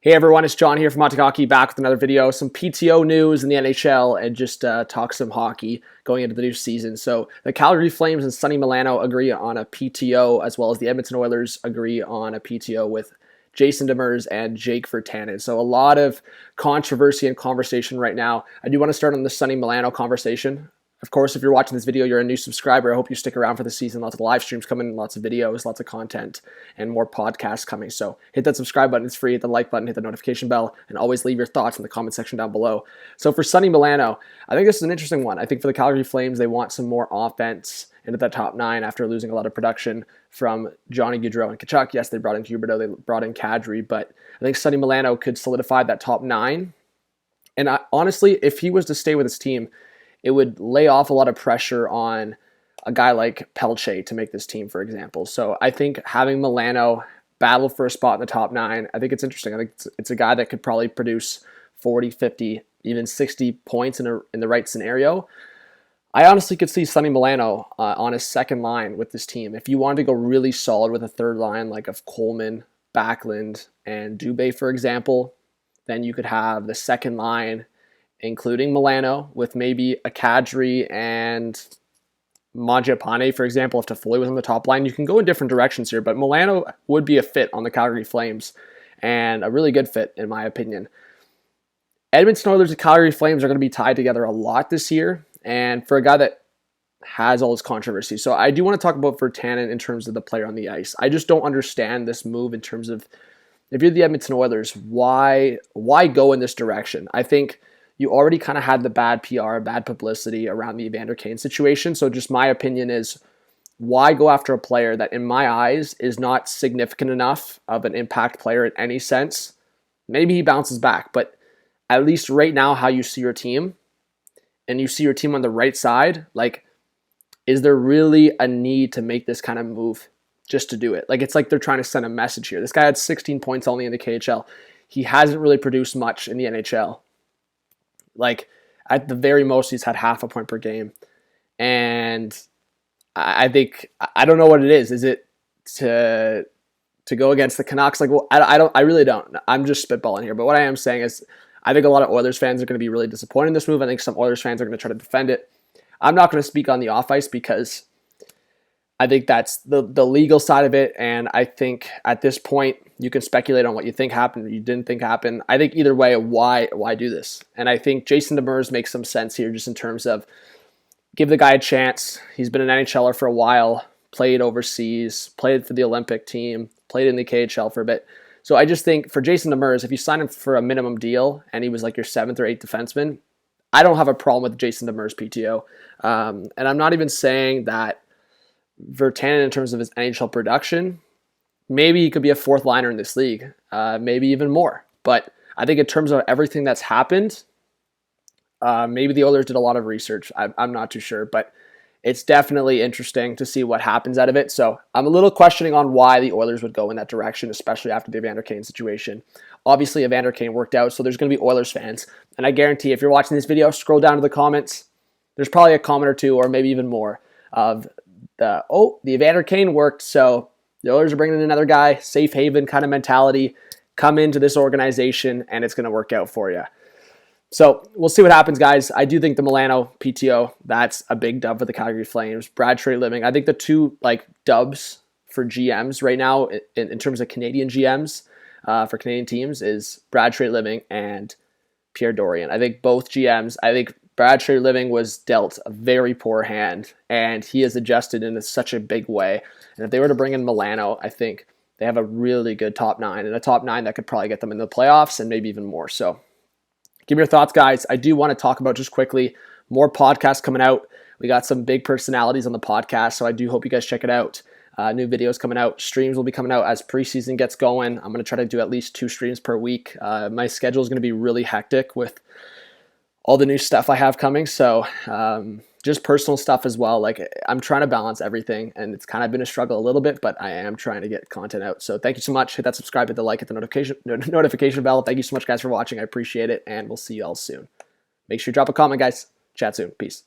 Hey everyone, it's John here from MCKAY, back with another video. Some PTO news in the NHL and just talk some hockey going into the new season. So the Calgary Flames and Sonny Milano agree on a PTO, as well as the Edmonton Oilers agree on a PTO with Jason Demers and Jake Virtanen. So a lot of controversy and conversation right now. I do want to start on the Sonny Milano conversation. Of course, if you're watching this video, you're a new subscriber. I hope you stick around for the season. Lots of live streams coming, lots of videos, lots of content, and more podcasts coming. So hit that subscribe button. It's free. Hit the like button, hit the notification bell, and always leave your thoughts in the comment section down below. So for Sonny Milano, I think this is an interesting one. I think for the Calgary Flames, they want some more offense into that top nine after losing a lot of production from Johnny Gaudreau and Tkachuk. Yes, they brought in Huberdeau, they brought in Kadri, but I think Sonny Milano could solidify that top nine. And honestly, if he was to stay with his team, it would lay off a lot of pressure on a guy like Pelche to make this team, for example. So I think having Milano battle for a spot in the top nine, I think it's interesting. I think it's a guy that could probably produce 40, 50, even 60 points in the right scenario. I honestly could see Sonny Milano on his second line with this team. If you wanted to go really solid with a third line, like of Coleman, Backlund, and Dubé, for example, then you could have the second line including Milano, with maybe a Kadri and Mangiapane, for example, if Toffoli was on the top line. You can go in different directions here, but Milano would be a fit on the Calgary Flames, and a really good fit, in my opinion. Edmonton Oilers and Calgary Flames are going to be tied together a lot this year, and for a guy that has all this controversy. So I do want to talk about Virtanen in terms of the player on the ice. I just don't understand this move in terms of, if you're the Edmonton Oilers, why go in this direction? I think you already kind of had the bad PR, bad publicity around the Evander Kane situation. So just my opinion is, why go after a player that in my eyes is not significant enough of an impact player in any sense? Maybe he bounces back, but at least right now how you see your team, and you see your team on the right side, like, is there really a need to make this kind of move just to do it? Like, it's like they're trying to send a message here. This guy had 16 points only in the KHL. He hasn't really produced much in the NHL. Like, at the very most, he's had half a point per game. And I think, I don't know what it is. Is it to go against the Canucks? Like, well, I really don't. I'm just spitballing here. But what I am saying is, I think a lot of Oilers fans are going to be really disappointed in this move. I think some Oilers fans are going to try to defend it. I'm not going to speak on the off-ice because I think that's the legal side of it, and I think at this point you can speculate on what you think happened or you didn't think happened. I think either way, why do this? And I think Jason Demers makes some sense here, just in terms of give the guy a chance. He's been an NHLer for a while, played overseas, played for the Olympic team, played in the KHL for a bit. So I just think for Jason Demers, if you sign him for a minimum deal and he was like your 7th or 8th defenseman, I don't have a problem with Jason Demers PTO. And I'm not even saying that Virtanen, in terms of his NHL production, maybe he could be a 4th liner in this league, maybe even more. But I think in terms of everything that's happened, maybe the Oilers did a lot of research. I'm not too sure, but it's definitely interesting to see what happens out of it. So I'm a little questioning on why the Oilers would go in that direction, especially after the Evander Kane situation. Obviously, Evander Kane worked out, so there's going to be Oilers fans. And I guarantee if you're watching this video, scroll down to the comments. There's probably a comment or two, or maybe even more, of the Evander Kane worked, so the Oilers are bringing in another guy, safe haven kind of mentality, come into this organization, and it's going to work out for you. So we'll see what happens, guys. I do think the Milano PTO, that's a big dub for the Calgary Flames. Brad Treliving, I think the two dubs for GMs right now in terms of Canadian GMs for Canadian teams is Brad Treliving and Pierre Dorion. I think both GMs, Brad Treliving was dealt a very poor hand, and he has adjusted in such a big way. And if they were to bring in Milano, I think they have a really good top nine, and a top nine that could probably get them in the playoffs and maybe even more. So give me your thoughts, guys. I do want to talk about, just quickly, more podcasts coming out. We got some big personalities on the podcast, so I do hope you guys check it out. New videos coming out. Streams will be coming out as preseason gets going. I'm going to try to do at least 2 streams per week. My schedule is going to be really hectic with all the new stuff I have coming. So just personal stuff as well. Like, I'm trying to balance everything, and it's kind of been a struggle a little bit, but I am trying to get content out. So thank you so much. Hit that subscribe, hit the like, hit the notification bell. Thank you so much, guys, for watching. I appreciate it, and we'll see you all soon. Make sure you drop a comment, guys. Chat soon. Peace.